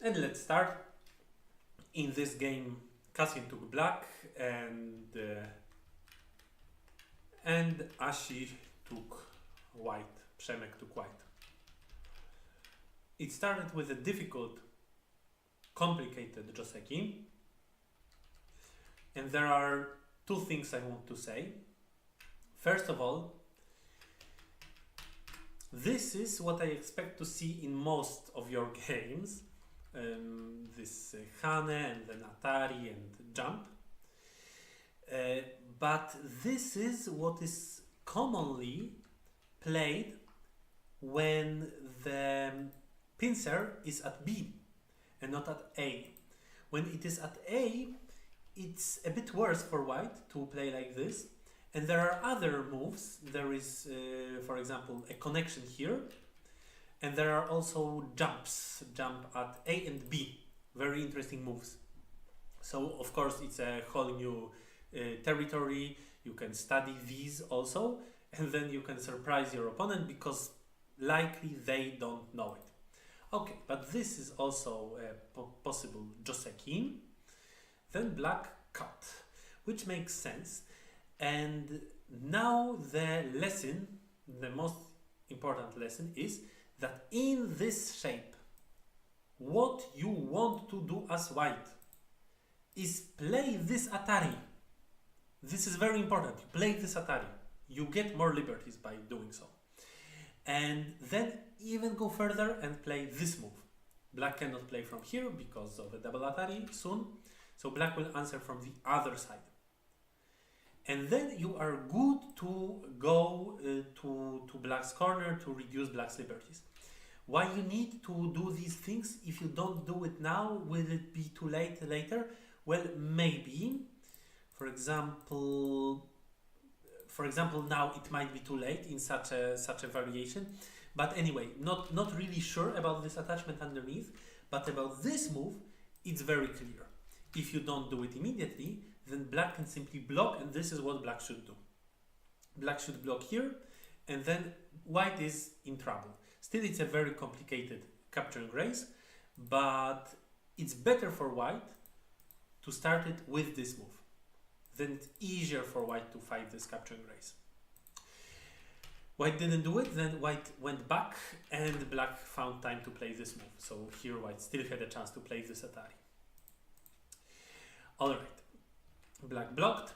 And let's start. In this game, Kasim took black and Ashi took white. Przemek took white. It started with a difficult, complicated joseki. And there are two things I want to say. First of all, this is what I expect to see in most of your games. This Hane and then Atari and Jump. But this is what is commonly played when the pincer is at B and not at A. When it is at A, it's a bit worse for white to play like this. And there are other moves. There is, for example, a connection here. And there are also jumps. Jump at A and B. Very interesting moves. So, of course, it's a whole new territory. You can study these also. And then you can surprise your opponent because likely they don't know it. Okay, but this is also a possible joseki. Then black cut, which makes sense. And now the lesson, the most important lesson is that in this shape, what you want to do as white is play this Atari. This is very important. You play this Atari. You get more liberties by doing so. And then even go further and play this move. Black cannot play from here because of a double Atari soon. So black will answer from the other side. And then you are good to go to black's corner to reduce black's liberties. Why you need to do these things? If you don't do it now, will it be too late later? Well, maybe. For example, now it might be too late in such a variation. But anyway, not really sure about this attachment underneath. But about this move, it's very clear. If you don't do it immediately, then black can simply block, and this is what black should do. Black should block here, and then white is in trouble. Still, it's a very complicated capture and race, but it's better for white to start it with this move. Then it's easier for white to fight this capture and race. White didn't do it, then white went back, and black found time to play this move. So here white still had a chance to play this Atari. Alright. Black blocked,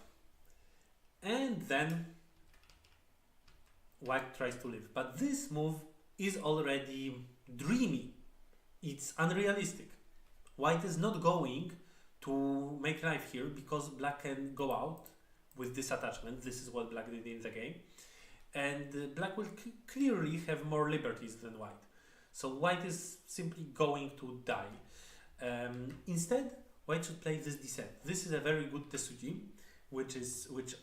and then white tries to live. But this move is already dreamy. It's unrealistic. White is not going to make life here because black can go out with this attachment. This is what black did in the game. And black will clearly have more liberties than white. So white is simply going to die. Instead, white should play this descent. This is a very good tesuji, which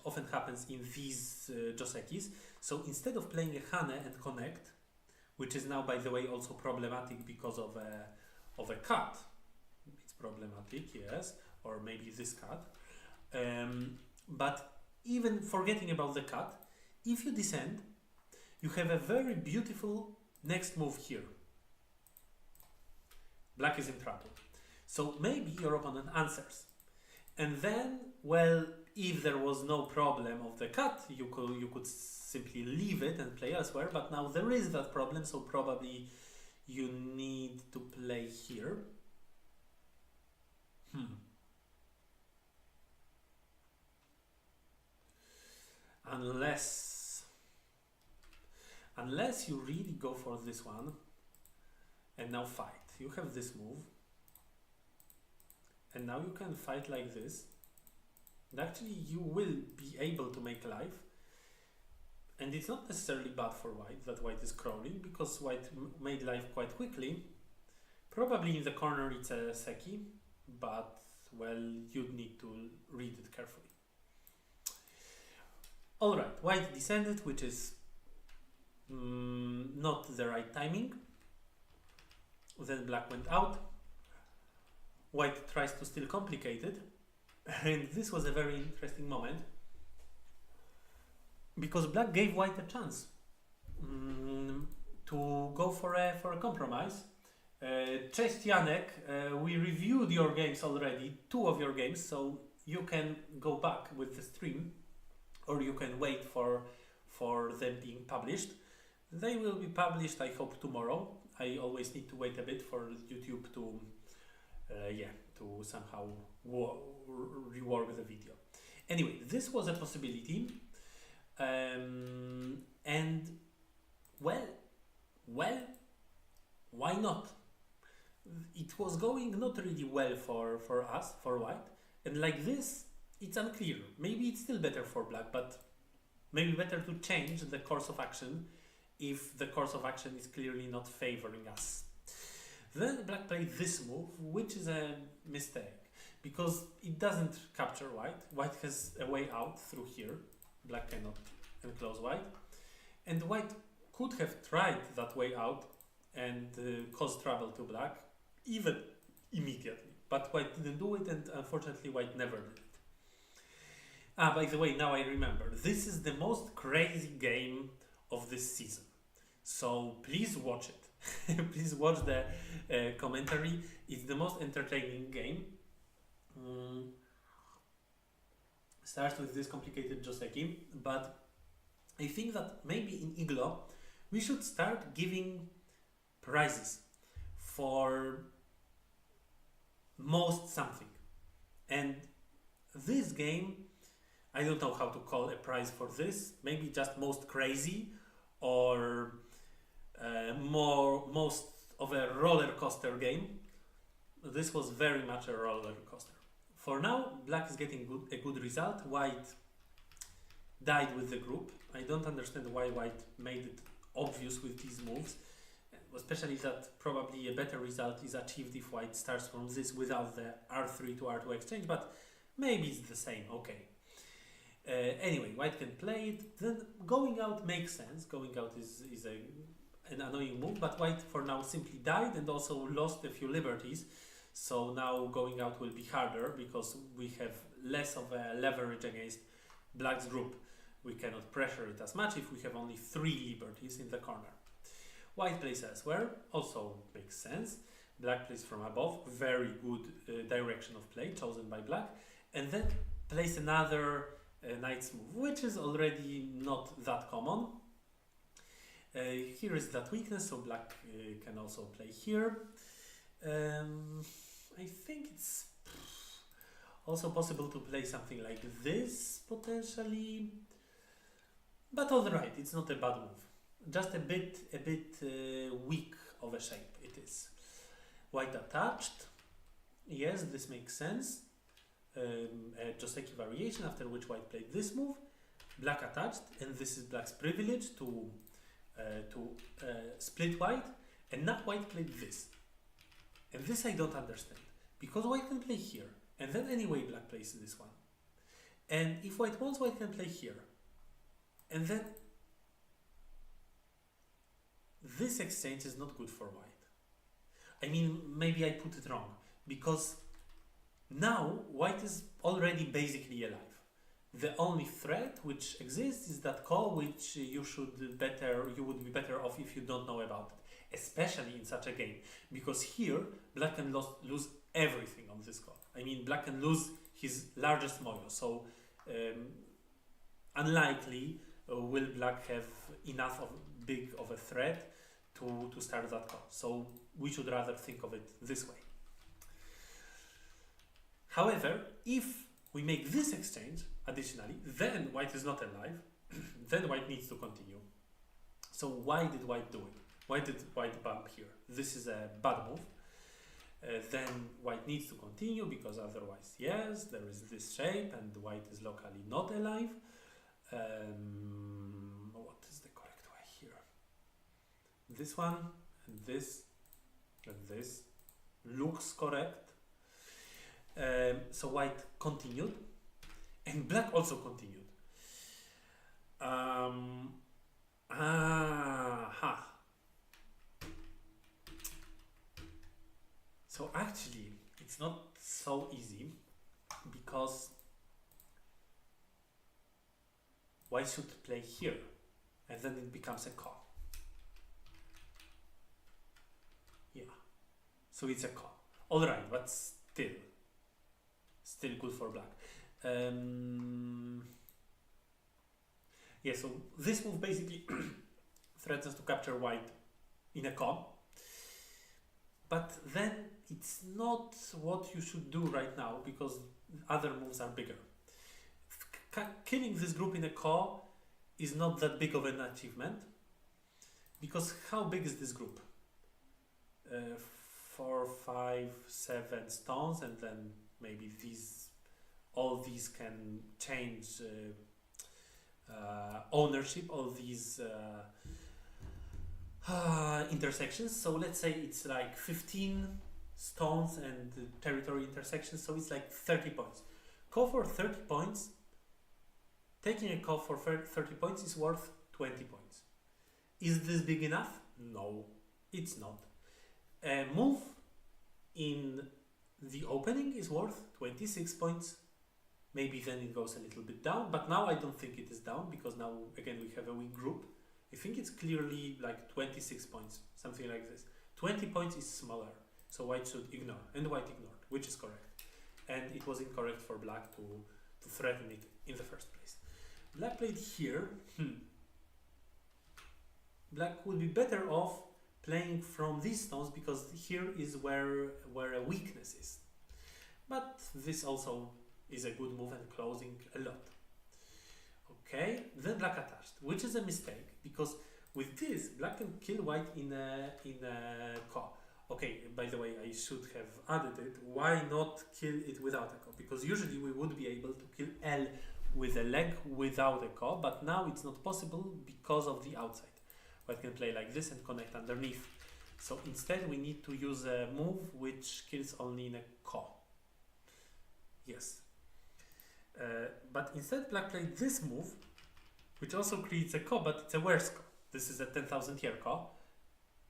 often happens in these josekis. So instead of playing a hane and connect, which is now, by the way, also problematic because of a cut. It's problematic, yes, or maybe this cut. But even forgetting about the cut, if you descend, you have a very beautiful next move here. Black is in trouble. So maybe your opponent answers. And then, well, if there was no problem of the cut, you could simply leave it and play elsewhere. But now there is that problem, so probably you need to play here. Unless you really go for this one and now fight. You have this move. And now you can fight like this. And actually you will be able to make life. And it's not necessarily bad for white that white is crawling, because white made life quite quickly. Probably in the corner it's a seki, but well, you'd need to read it carefully. Alright, white descended, which is not the right timing. Then black went out. White tries to still complicate it, and this was a very interesting moment because black gave white a chance to go for a compromise, Cześć Janek, we reviewed your games already, 2 of your games, so you can go back with the stream, or you can wait for them being published. They will be published, I hope, tomorrow. I always need to wait a bit for YouTube to, to somehow rework the video. Anyway, this was a possibility, and well, why not? It was going not really well for us, for white, and like this, it's unclear. Maybe it's still better for black, but maybe better to change the course of action if the course of action is clearly not favoring us. Then black played this move, which is a mistake, because it doesn't capture white. White has a way out through here. Black cannot enclose white. And white could have tried that way out and cause trouble to black, even immediately. But white didn't do it, and unfortunately white never did it. Ah, by the way, now I remember. This is the most crazy game of this season. So please watch it. Please watch the commentary. It's the most entertaining game. Starts with this complicated Joseki, but I think that maybe in Iglo we should start giving prizes for most something. And this game, I don't know how to call a prize for this. Maybe just most crazy, or most of a roller coaster game. This was very much a roller coaster. For now, black is getting a good result. White died with the group. I don't understand why white made it obvious with these moves, especially that probably a better result is achieved if white starts from this without the R3 to R2 exchange, but maybe it's the same. Okay. Anyway, white can play it. Then going out makes sense. Going out is an annoying move, but white for now simply died and also lost a few liberties. So now going out will be harder because we have less of a leverage against black's group. We cannot pressure it as much if we have only 3 liberties in the corner. White plays elsewhere, also makes sense. Black plays from above, very good direction of play chosen by black, and then plays another knight's move, which is already not that common. Here is that weakness, so black can also play here. I think it's also possible to play something like this, potentially. But alright, it's not a bad move. Just a bit weak of a shape it is. White attached. Yes, this makes sense. A Joseki variation, after which white played this move. Black attached, and this is black's privilege to split white. And now white played this. And this I don't understand. Because white can play here. And then anyway black plays this one. And if white wants, white can play here. And then this exchange is not good for white. I mean, maybe I put it wrong. Because now white is already basically alive. The only threat which exists is that call, which you would be better off if you don't know about it. Especially in such a game. Because here, black can lose everything on this call. I mean, black can lose his largest moyo. So, unlikely will black have enough big of a threat to start that call. So, we should rather think of it this way. However, if we make this exchange, additionally, then white is not alive. Then white needs to continue. So why did white do it? Why did white bump here? This is a bad move. Then white needs to continue because otherwise, yes, there is this shape and white is locally not alive. What is the correct way here? This one and this looks correct. So white continued and black also continued. So actually it's not so easy because white should play here and then it becomes a call. Yeah. So it's a call. Alright, but still good for black. Yeah, so this move basically threatens to capture white in a call. But then it's not what you should do right now because other moves are bigger. Killing this group in a call is not that big of an achievement because how big is this group? 4, 5, 7 stones, and then maybe all these can change ownership, all these intersections. So let's say it's like 15 stones and territory intersections, so it's like 30 points. Call for 30 points. Taking a call for 30 points is worth 20 points. Is this big enough? No, it's not. A move in the opening is worth 26 points. Maybe then it goes a little bit down, but now I don't think it is down because now again we have a weak group. I think it's clearly like 26 points, something like this. 20 points is smaller, so white should ignore, and white ignored, which is correct. And it was incorrect for black to threaten it in the first place. Black played here. Black would be better off playing from these stones because here is where a weakness is. But this also is a good move and closing a lot. Okay, then black attached, which is a mistake because with this black can kill white in a call. Okay, by the way, I should have added it. Why not kill it without a call? Because usually we would be able to kill L with a leg without a call, but now it's not possible because of the outside. White can play like this and connect underneath. So instead we need to use a move which kills only in a call. Yes. But instead black played this move, which also creates a call, but it's a worse call. This is a 10,000 year call,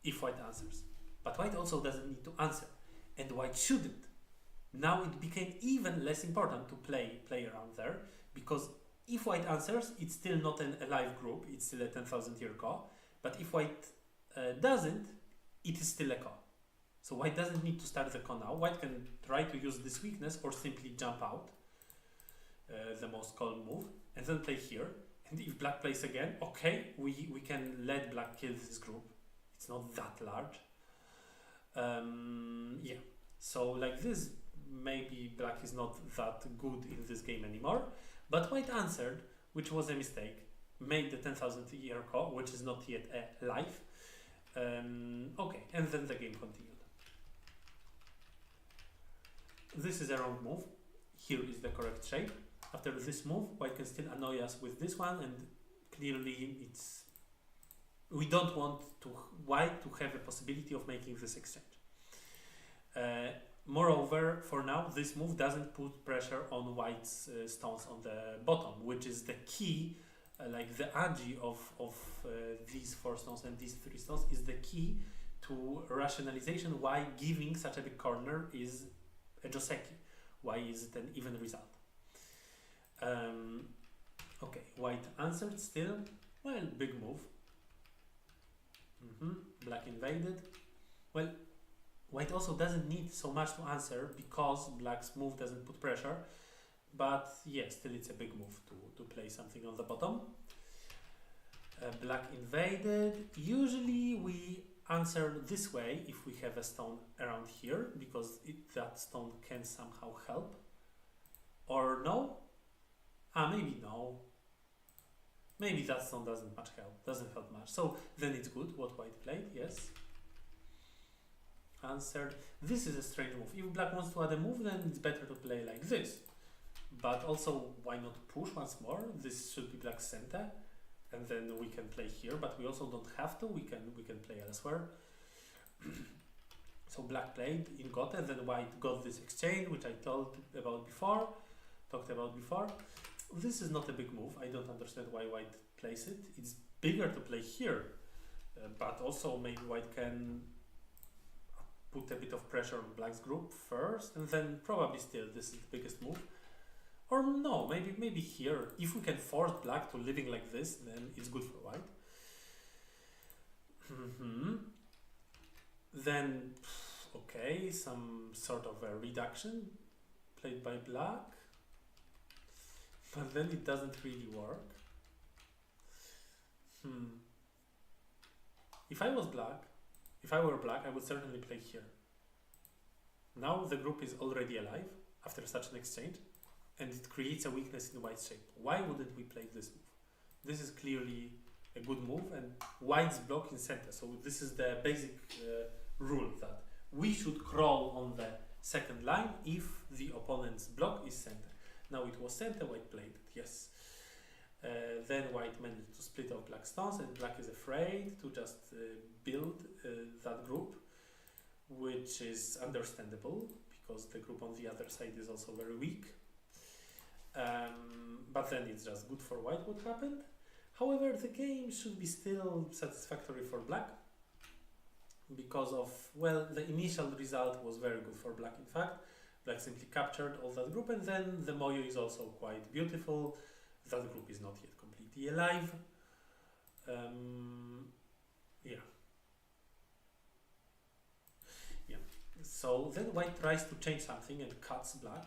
if white answers. But white also doesn't need to answer, and white shouldn't. Now it became even less important to play around there, because if white answers, it's still not an alive group, it's still a 10,000 year call, but if white doesn't, it is still a call. So white doesn't need to start the call now. White can try to use this weakness or simply jump out, the most calm move, and then play here. And if black plays again, okay, we can let black kill this group. It's not that large. Yeah, so like this, maybe black is not that good in this game anymore. But white answered, which was a mistake, made the 10,000 year call, which is not yet alive. Okay, and then the game continued. This is a wrong move. Here is the correct shape. After this move, white can still annoy us with this one, and clearly we don't want white to have a possibility of making this exchange. Moreover, for now, this move doesn't put pressure on white's stones on the bottom, which is the key, like the agi of these 4 stones and these 3 stones is the key to rationalization why giving such a big corner is a joseki. Why is it an even result? Okay, white answered still. Well, big move. Black invaded. Well, white also doesn't need so much to answer because black's move doesn't put pressure. But yeah, still it's a big move to play something on the bottom. Black invaded. Usually we answer this way if we have a stone around here because that stone can somehow help. Or no? Maybe no. Maybe that stone doesn't help much. So then it's good what white played, yes. Answered. This is a strange move. If black wants to add a move, then it's better to play like this. But also, why not push once more? This should be black's center, and then we can play here. But we also don't have to. We can play elsewhere. So black played in Gote, then white got this exchange, which I talked about before. This is not a big move. I don't understand why white plays it. It's bigger to play here, but also maybe white can put a bit of pressure on black's group first, and then probably still this is the biggest move. Or no, maybe here. If we can force black to living like this, then it's good for white. Then, Okay, some sort of a reduction played by black, but then it doesn't really work. If I were black, I would certainly play here. Now the group is already alive after such an exchange, and it creates a weakness in white's shape. Why wouldn't we play this move? This is clearly a good move, and white's block in center. So this is the basic rule that we should crawl on the second line if the opponent's block is center. Now it was center, white played it, yes. Then white managed to split off black stones, and black is afraid to just build that group, which is understandable because the group on the other side is also very weak. But then it's just good for white what happened. However, the game should be still satisfactory for black because of, well, the initial result was very good for black. In fact, black simply captured all that group, and then the moyo is also quite beautiful. That group is not yet completely alive. So then white tries to change something and cuts black.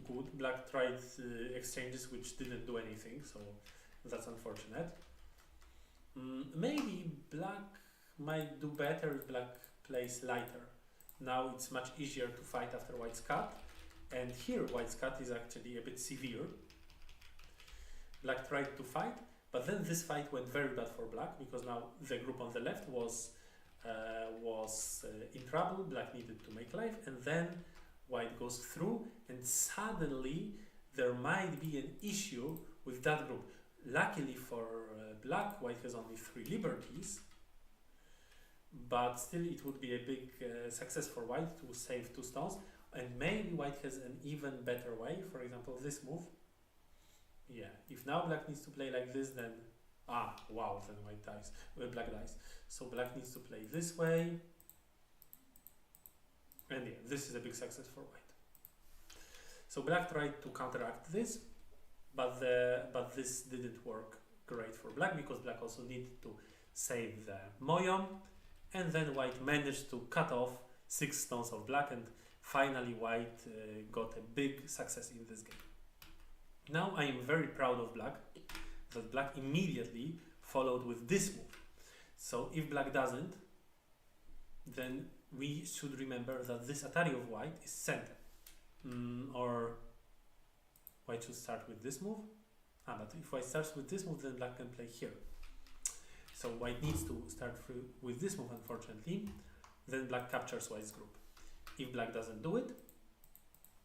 Good. Black tried exchanges which didn't do anything, so that's unfortunate. Maybe black might do better if black plays lighter. Now it's much easier to fight after white's cut, and here white's cut is actually a bit severe. Black tried to fight, but then this fight went very bad for black because now the group on the left was in trouble. Black needed to make life, and then white goes through, and suddenly there might be an issue with that group. Luckily for black, white has only 3 liberties, but still it would be a big success for white to save 2 stones, and maybe white has an even better way, for example this move. Yeah, if now black needs to play like this, then wow, then white dies, black dies. So black needs to play this way, and yeah, this is a big success for white. So black tried to counteract this, but this didn't work great for black because black also needed to save the moyo, and then white managed to cut off 6 stones of black, and finally white got a big success in this game. Now I am very proud of black, that black immediately followed with this move. So if black doesn't, then we should remember that this Atari of white is center. Or white should start with this move. But if white starts with this move, then black can play here. So white needs to start with this move, unfortunately. Then black captures white's group. If black doesn't do it,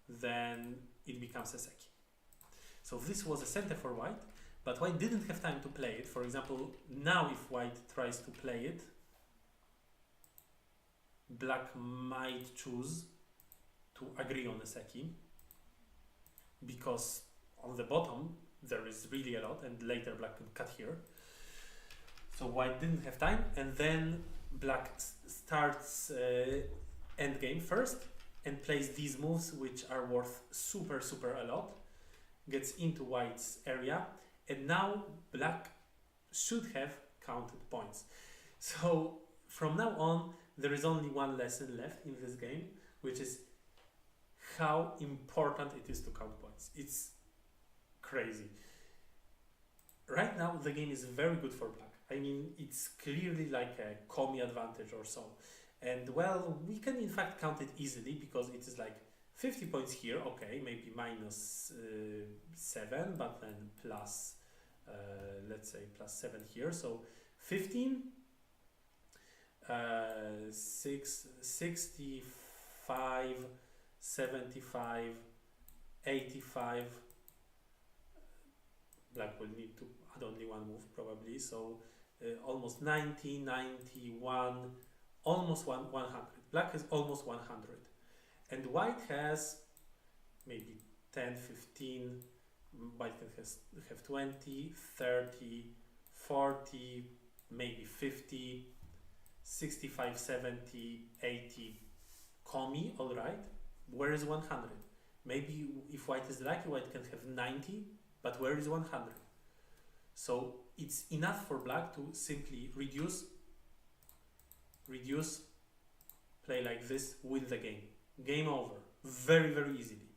then it becomes a seki. So this was a center for white, but white didn't have time to play it. For example, now if white tries to play it, black might choose to agree on a seki, because on the bottom there is really a lot, and later black can cut here. So white didn't have time, and then black starts endgame first and plays these moves which are worth super a lot, gets into white's area, and now black should have counted points. So from now on there is only one lesson left in this game, which is how important it is to count points. It's crazy. Right now the game is very good for black. I mean, it's clearly like a Komi advantage or so. And well, we can in fact count it easily because it is like 50 points here, okay, maybe minus 7, but then plus, let's say plus 7 here, so 15, 65, 75, 85, black will need to add only one move probably, so almost 90, 91, almost 100. Black has almost 100. And white has maybe 10, 15, white can have 20, 30, 40, maybe 50, 65, 70, 80, Komi, alright. Where is 100? Maybe if white is lucky, white can have 90, but where is 100? So it's enough for black to simply reduce play like this, win the game. Game over. Very, very easily.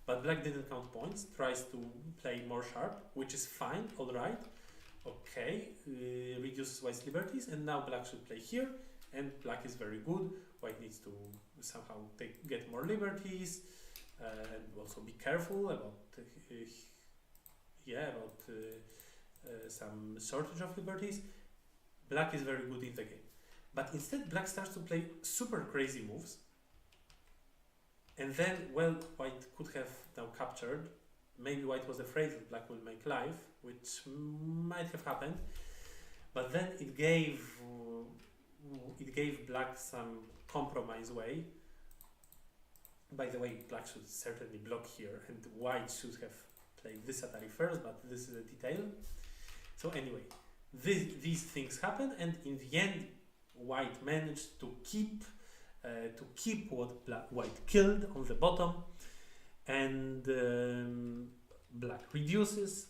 But black didn't count points, tries to play more sharp, which is fine, alright. Okay, reduces white's liberties, and now black should play here, and black is very good. White needs to somehow get more liberties, and also be careful about some shortage of liberties. Black is very good in the game. But instead black starts to play super crazy moves. And then, well, white could have now captured. Maybe white was afraid that black will make life, which might have happened. But then it gave black some compromise way. By the way, black should certainly block here, and white should have played this Atari first, but this is a detail. So anyway, these things happen, and in the end, white managed to keep what white killed on the bottom, and black reduces,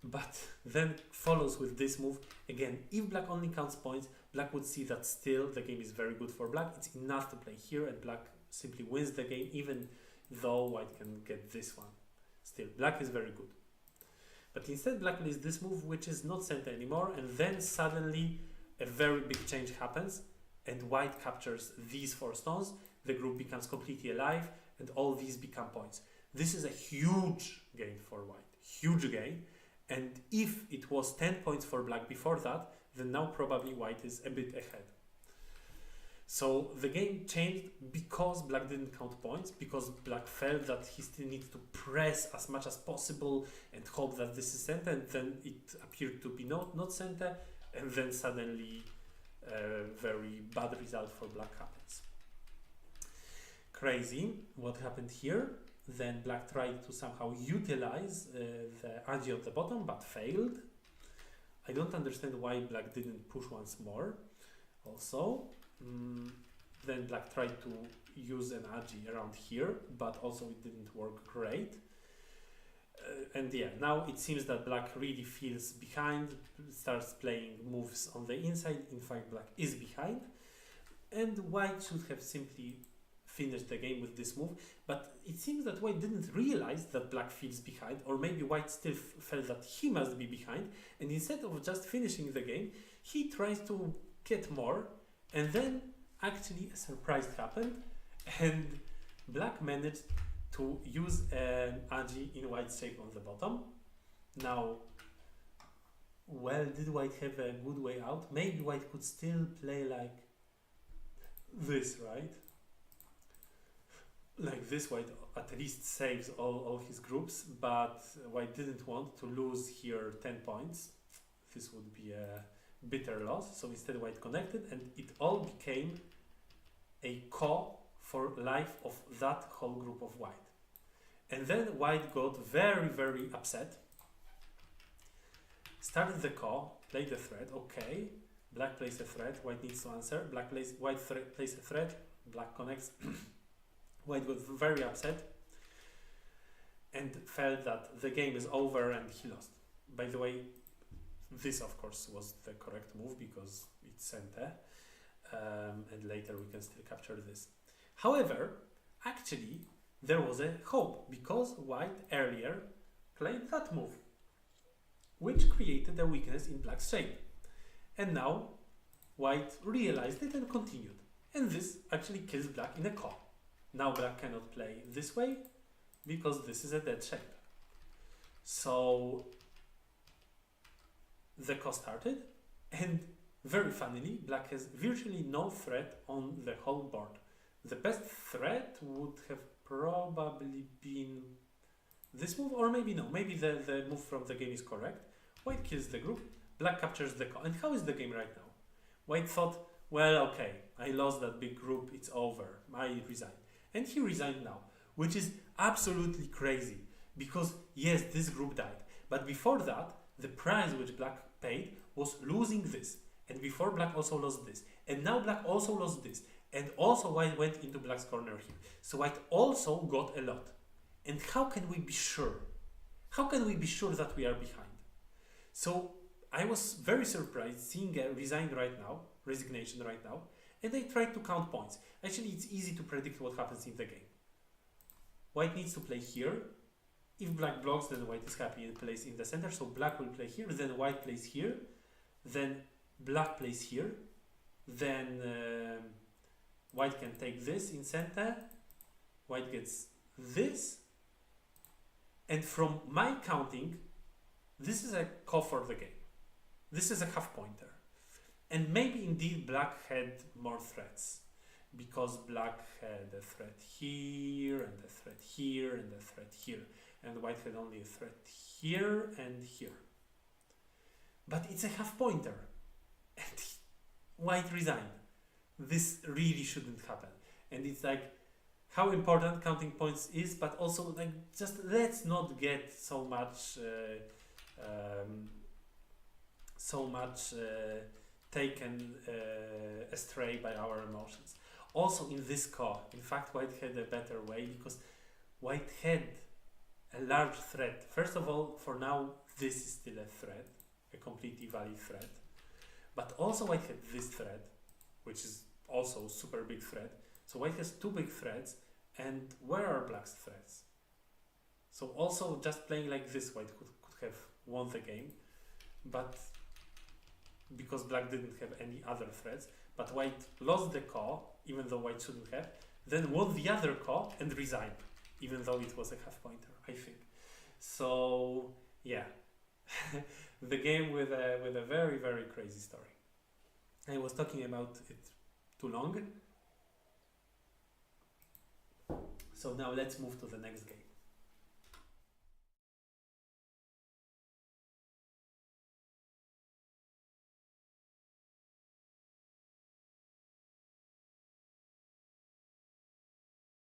but then follows with this move. Again, if black only counts points, black would see that still the game is very good for black. It's enough to play here, and black simply wins the game, even though white can get this one. Still, black is very good. But instead black plays this move, which is not center anymore, and then suddenly a very big change happens, and white captures these 4 stones. The group becomes completely alive, and all these become points. This is a huge gain for white, huge gain. And if it was 10 points for black before that, then now probably white is a bit ahead. So the game changed because black didn't count points, because black felt that he still needs to press as much as possible and hope that this is center, and then it appeared to be not center, and then suddenly very bad result for black happens. Crazy what happened here. Then black tried to somehow utilize the agi on the bottom, but failed. I don't understand why black didn't push once more also. Then black tried to use an agi around here, but also it didn't work great. And yeah, now it seems that black really feels behind, starts playing moves on the inside. In fact, black is behind, and white should have simply finished the game with this move. But it seems that white didn't realize that black feels behind, or maybe white still felt that he must be behind, and instead of just finishing the game, he tries to get more, and then actually a surprise happened, and black managed to use an agi in white's shape on the bottom. Now, well, did white have a good way out? Maybe white could still play like this, right? Like this, white at least saves all his groups, but white didn't want to lose here 10 points. This would be a bitter loss, so instead white connected, and it all became a ko for life of that whole group of white. And then white got very, very upset, started the ko, played the threat. Okay, black plays a threat, white needs to answer. White plays a threat, black connects. White got very upset and felt that the game is over and he lost. By the way, this of course was the correct move because it's center, and later we can still capture this. However, actually there was a hope, because white earlier played that move, which created a weakness in black's shape. And now white realized it and continued. And this actually kills black in a ko. Now black cannot play this way because this is a dead shape. So the ko started, and very funnily, black has virtually no threat on the whole board. The best threat would have probably been this move, or maybe no, maybe the move from the game is correct. White kills the group, black captures the ko. And how is the game right now? White thought, well, okay, I lost that big group, it's over, I resign. And he resigned now, which is absolutely crazy, because yes, this group died, but before that, the price which black paid was losing this, and before black also lost this, and now black also lost this, and also white went into black's corner here. So white also got a lot. And how can we be sure? How can we be sure that we are behind? So I was very surprised seeing a resignation right now, and they try to count points. Actually, it's easy to predict what happens in the game. White needs to play here. If black blocks, then white is happy and plays in the center, so black will play here, then white plays here, then black plays here, then white can take this in center, white gets this, and from my counting, this is a call for the game. This is a half pointer. And maybe indeed black had more threats, because black had a threat here, and a threat here, and a threat here, and white had only a threat here and here. But it's a half pointer, and white resigned. This really shouldn't happen. And it's like how important counting points is, but also like just let's not get so much taken astray by our emotions. Also in this call, in fact, white had a better way, because white had a large threat. First of all, for now, this is still a threat, a completely valid threat. But also white had this threat, which is also super big threat. So white has two big threats, and where are black's threats? So also just playing like this, white could have won the game, but because black didn't have any other threats, but white lost the call, even though white shouldn't have, then won the other call and resigned, even though it was a half pointer, I think. So yeah, the game with a very, very crazy story. I was talking about it too long. So now let's move to the next game.